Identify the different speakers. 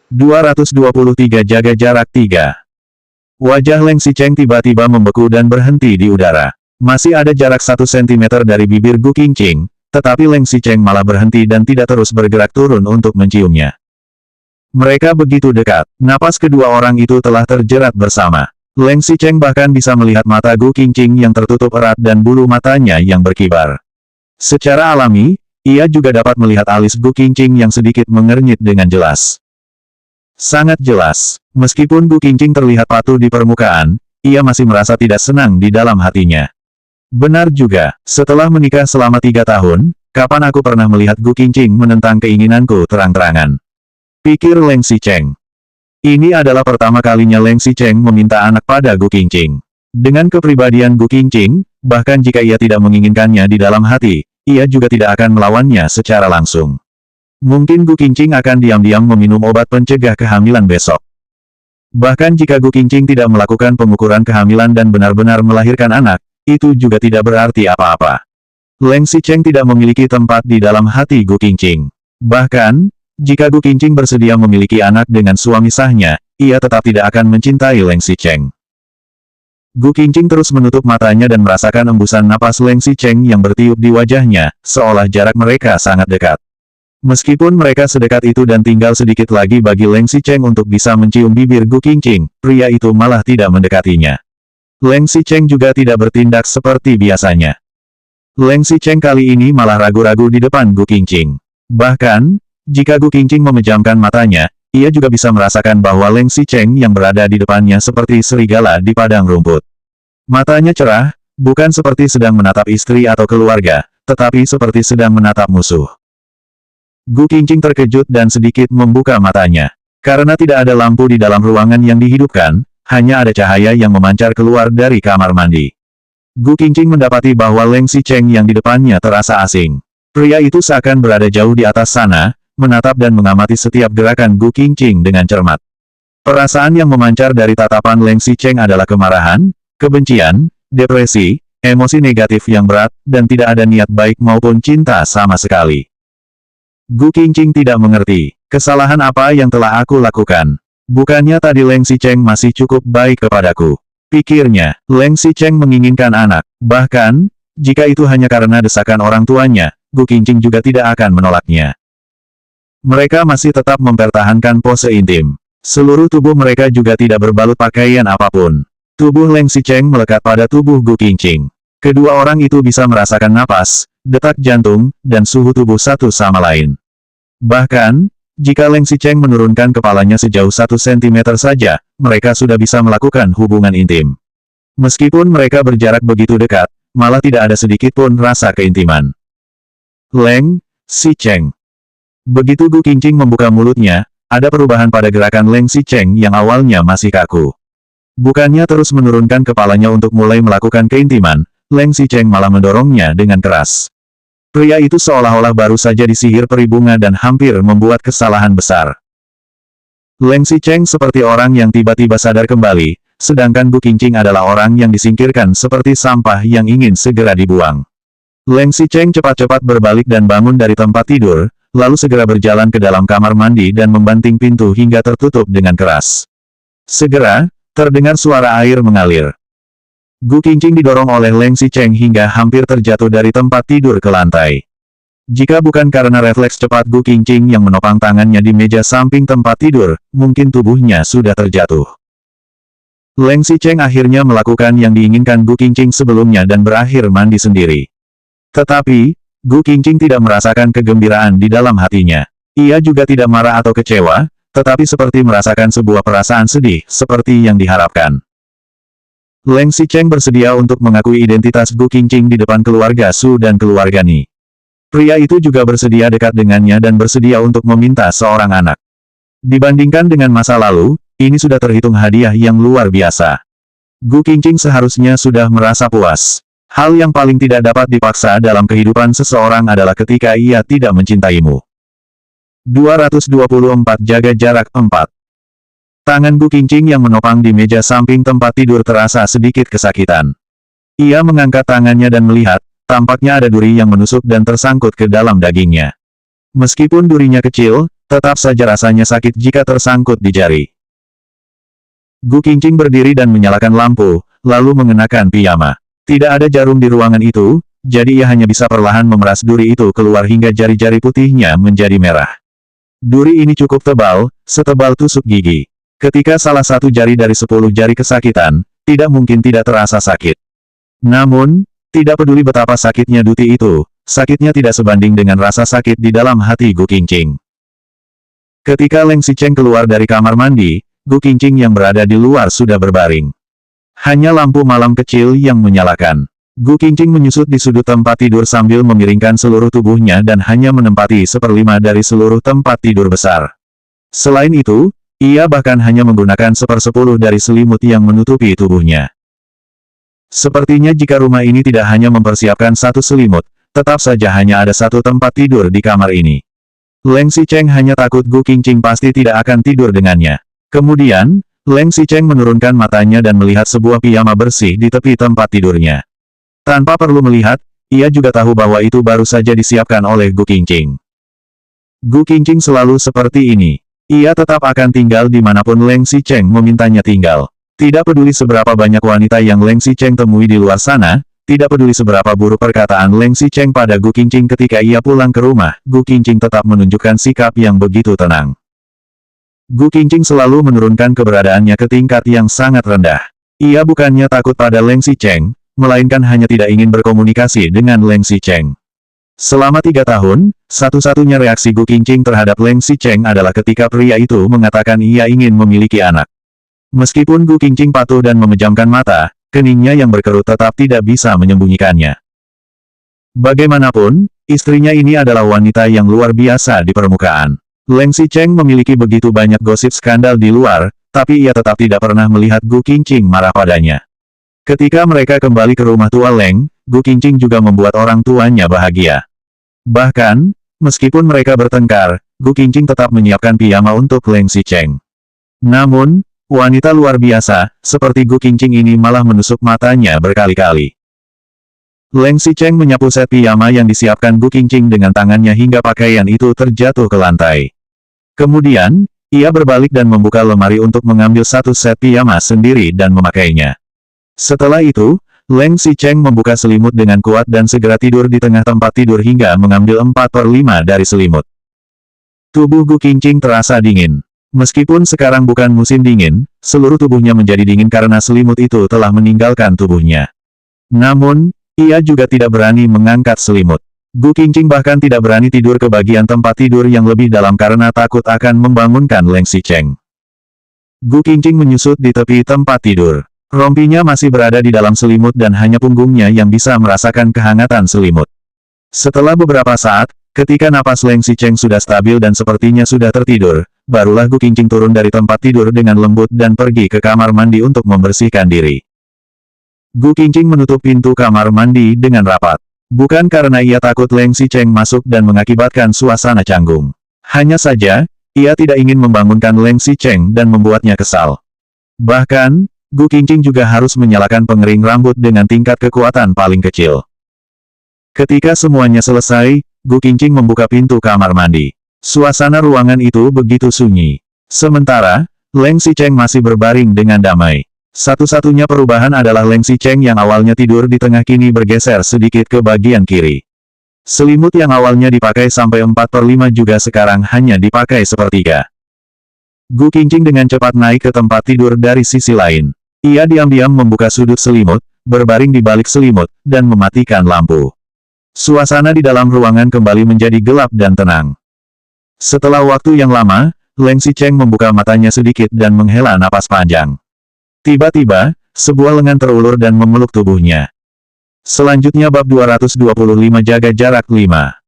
Speaker 1: 223 jaga jarak 3. Wajah Leng Xicheng tiba-tiba membeku dan berhenti di udara. Masih ada jarak 1 cm dari bibir Gu Qingqing, tetapi Leng Xicheng malah berhenti dan tidak terus bergerak turun untuk menciumnya. Mereka begitu dekat, napas kedua orang itu telah terjerat bersama. Leng Xicheng bahkan bisa melihat mata Gu Qingqing yang tertutup erat dan bulu matanya yang berkibar. Secara alami, ia juga dapat melihat alis Gu Qingqing yang sedikit mengernyit dengan jelas. Sangat jelas, meskipun Gu Qingqing terlihat patuh di permukaan, ia masih merasa tidak senang di dalam hatinya. Benar juga, setelah menikah selama 3 tahun, kapan aku pernah melihat Gu Qingqing menentang keinginanku terang-terangan? Pikir Leng Xicheng. Ini adalah pertama kalinya Leng Xicheng meminta anak pada Gu Qingqing. Dengan kepribadian Gu Qingqing, bahkan jika ia tidak menginginkannya di dalam hati, ia juga tidak akan melawannya secara langsung. Mungkin Gu Qingqing akan diam-diam meminum obat pencegah kehamilan besok. Bahkan jika Gu Qingqing tidak melakukan pengukuran kehamilan dan benar-benar melahirkan anak, itu juga tidak berarti apa-apa. Leng Xicheng tidak memiliki tempat di dalam hati Gu Qingqing. Bahkan, jika Gu Qingqing bersedia memiliki anak dengan suami sahnya, ia tetap tidak akan mencintai Leng Xicheng. Gu Qingqing terus menutup matanya dan merasakan embusan napas Leng Xicheng yang bertiup di wajahnya, seolah jarak mereka sangat dekat. Meskipun mereka sedekat itu dan tinggal sedikit lagi bagi Leng Xicheng untuk bisa mencium bibir Gu Qingqing, pria itu malah tidak mendekatinya. Leng Xicheng juga tidak bertindak seperti biasanya. Leng Xicheng kali ini malah ragu-ragu di depan Gu Qingqing. Bahkan, jika Gu Qingqing memejamkan matanya, ia juga bisa merasakan bahwa Leng Xicheng yang berada di depannya seperti serigala di padang rumput. Matanya cerah, bukan seperti sedang menatap istri atau keluarga, tetapi seperti sedang menatap musuh. Gu Qingqing terkejut dan sedikit membuka matanya. Karena tidak ada lampu di dalam ruangan yang dihidupkan, hanya ada cahaya yang memancar keluar dari kamar mandi. Gu Qingqing mendapati bahwa Leng Xicheng yang di depannya terasa asing. Pria itu seakan berada jauh di atas sana, menatap dan mengamati setiap gerakan Gu Qingqing dengan cermat. Perasaan yang memancar dari tatapan Leng Xicheng adalah kemarahan, kebencian, depresi, emosi negatif yang berat, dan tidak ada niat baik maupun cinta sama sekali. Gu Qingqing tidak mengerti, kesalahan apa yang telah aku lakukan. Bukannya tadi Leng Xicheng masih cukup baik kepadaku. Pikirnya, Leng Xicheng menginginkan anak. Bahkan, jika itu hanya karena desakan orang tuanya, Gu Qingqing juga tidak akan menolaknya. Mereka masih tetap mempertahankan pose intim. Seluruh tubuh mereka juga tidak berbalut pakaian apapun. Tubuh Leng Xicheng melekat pada tubuh Gu Qingqing. Kedua orang itu bisa merasakan napas, detak jantung, dan suhu tubuh satu sama lain. Bahkan, jika Leng Xicheng menurunkan kepalanya sejauh 1 cm saja, mereka sudah bisa melakukan hubungan intim. Meskipun mereka berjarak begitu dekat, malah tidak ada sedikit pun rasa keintiman. Leng Xicheng. Begitu Gu Qingqing membuka mulutnya, ada perubahan pada gerakan Leng Xicheng yang awalnya masih kaku. Bukannya terus menurunkan kepalanya untuk mulai melakukan keintiman, Leng Xicheng malah mendorongnya dengan keras. Pria itu seolah-olah baru saja disihir peri bunga dan hampir membuat kesalahan besar. Leng Xicheng seperti orang yang tiba-tiba sadar kembali, sedangkan Gu Qingqing adalah orang yang disingkirkan seperti sampah yang ingin segera dibuang. Leng Xicheng cepat-cepat berbalik dan bangun dari tempat tidur, lalu segera berjalan ke dalam kamar mandi dan membanting pintu hingga tertutup dengan keras. Segera, terdengar suara air mengalir. Gu Qingqing didorong oleh Leng Xicheng hingga hampir terjatuh dari tempat tidur ke lantai. Jika bukan karena refleks cepat Gu Qingqing yang menopang tangannya di meja samping tempat tidur, mungkin tubuhnya sudah terjatuh. Leng Xicheng akhirnya melakukan yang diinginkan Gu Qingqing sebelumnya dan berakhir mandi sendiri. Tetapi, Gu Qingqing tidak merasakan kegembiraan di dalam hatinya. Ia juga tidak marah atau kecewa, tetapi seperti merasakan sebuah perasaan sedih, seperti yang diharapkan. Leng Xicheng bersedia untuk mengakui identitas Gu Qingqing di depan keluarga Su dan keluarga Ni. Pria itu juga bersedia dekat dengannya dan bersedia untuk meminta seorang anak. Dibandingkan dengan masa lalu, ini sudah terhitung hadiah yang luar biasa. Gu Qingqing seharusnya sudah merasa puas. Hal yang paling tidak dapat dipaksa dalam kehidupan seseorang adalah ketika ia tidak mencintaimu. 224 jaga jarak 4. Tangan Gu Qingqing yang menopang di meja samping tempat tidur terasa sedikit kesakitan. Ia mengangkat tangannya dan melihat, tampaknya ada duri yang menusuk dan tersangkut ke dalam dagingnya. Meskipun durinya kecil, Tetap saja rasanya sakit jika tersangkut di jari. Gu Qingqing berdiri dan menyalakan lampu, lalu mengenakan piyama. Tidak ada jarum di ruangan itu, jadi ia hanya bisa perlahan memeras duri itu keluar hingga jari-jari putihnya menjadi merah. Duri ini cukup tebal, setebal tusuk gigi. Ketika salah satu jari dari 10 jari kesakitan, tidak mungkin tidak terasa sakit. Namun, tidak peduli betapa sakitnya duti itu, sakitnya tidak sebanding dengan rasa sakit di dalam hati Gu Qingqing. Ketika Leng Xicheng keluar dari kamar mandi, Gu Qingqing yang berada di luar sudah berbaring. Hanya lampu malam kecil yang menyalakan. Gu Qingqing menyusut di sudut tempat tidur sambil memiringkan seluruh tubuhnya dan hanya menempati 1/5 dari seluruh tempat tidur besar. Selain itu, ia bahkan hanya menggunakan 1/10 dari selimut yang menutupi tubuhnya. Sepertinya jika rumah ini tidak hanya mempersiapkan satu selimut, tetap saja hanya ada satu tempat tidur di kamar ini. Leng Xicheng hanya takut Gu Qingqing pasti tidak akan tidur dengannya. Kemudian, Leng Xicheng menurunkan matanya dan melihat sebuah piyama bersih di tepi tempat tidurnya. Tanpa perlu melihat, ia juga tahu bahwa itu baru saja disiapkan oleh Gu Qingqing. Gu Qingqing selalu seperti ini. Ia tetap akan tinggal dimanapun Leng Xicheng memintanya tinggal. Tidak peduli seberapa banyak wanita yang Leng Xicheng temui di luar sana, tidak peduli seberapa buruk perkataan Leng Xicheng pada Gu Qingqing ketika ia pulang ke rumah, Gu Qingqing tetap menunjukkan sikap yang begitu tenang. Gu Qingqing selalu menurunkan keberadaannya ke tingkat yang sangat rendah. Ia bukannya takut pada Leng Xicheng, melainkan hanya tidak ingin berkomunikasi dengan Leng Xicheng. Selama 3 tahun, satu-satunya reaksi Gu Qingqing terhadap Leng Xicheng adalah ketika pria itu mengatakan ia ingin memiliki anak. Meskipun Gu Qingqing patuh dan memejamkan mata, keningnya yang berkerut tetap tidak bisa menyembunyikannya. Bagaimanapun, istrinya ini adalah wanita yang luar biasa di permukaan. Leng Xicheng memiliki begitu banyak gosip skandal di luar, tapi ia tetap tidak pernah melihat Gu Qingqing marah padanya. Ketika mereka kembali ke rumah tua Leng, Gu Qingqing juga membuat orang tuanya bahagia. Bahkan, meskipun mereka bertengkar, Gu Qingqing tetap menyiapkan piyama untuk Leng Xicheng. Namun, wanita luar biasa, seperti Gu Qingqing ini malah menusuk matanya berkali-kali. Leng Xicheng menyapu set piyama yang disiapkan Gu Qingqing dengan tangannya hingga pakaian itu terjatuh ke lantai. Kemudian, ia berbalik dan membuka lemari untuk mengambil satu set piyama sendiri dan memakainya. Setelah itu, Leng Xicheng membuka selimut dengan kuat dan segera tidur di tengah tempat tidur hingga mengambil 4/5 dari selimut. Tubuh Gu Qingqing terasa dingin. Meskipun sekarang bukan musim dingin, seluruh tubuhnya menjadi dingin karena selimut itu telah meninggalkan tubuhnya. Namun, ia juga tidak berani mengangkat selimut. Gu Qingqing bahkan tidak berani tidur ke bagian tempat tidur yang lebih dalam karena takut akan membangunkan Leng Xicheng. Gu Qingqing menyusut di tepi tempat tidur. Rompinya masih berada di dalam selimut dan hanya punggungnya yang bisa merasakan kehangatan selimut. Setelah beberapa saat, ketika napas Leng Xicheng sudah stabil dan sepertinya sudah tertidur, barulah Gu Qingqing turun dari tempat tidur dengan lembut dan pergi ke kamar mandi untuk membersihkan diri. Gu Qingqing menutup pintu kamar mandi dengan rapat. Bukan karena ia takut Leng Xicheng masuk dan mengakibatkan suasana canggung. Hanya saja, ia tidak ingin membangunkan Leng Xicheng dan membuatnya kesal. Bahkan, Gu Qingqing juga harus menyalakan pengering rambut dengan tingkat kekuatan paling kecil. Ketika semuanya selesai, Gu Qingqing membuka pintu kamar mandi. Suasana ruangan itu begitu sunyi. Sementara, Leng Xicheng masih berbaring dengan damai. Satu-satunya perubahan adalah Leng Xicheng yang awalnya tidur di tengah kini bergeser sedikit ke bagian kiri. Selimut yang awalnya dipakai sampai 4/5 juga sekarang hanya dipakai 1/3. Gu Qingqing dengan cepat naik ke tempat tidur dari sisi lain. Ia diam-diam membuka sudut selimut, berbaring di balik selimut, dan mematikan lampu. Suasana di dalam ruangan kembali menjadi gelap dan tenang. Setelah waktu yang lama, Leng Xicheng membuka matanya sedikit dan menghela napas panjang. Tiba-tiba, sebuah lengan terulur dan memeluk tubuhnya. Selanjutnya bab 225 jaga jarak 5.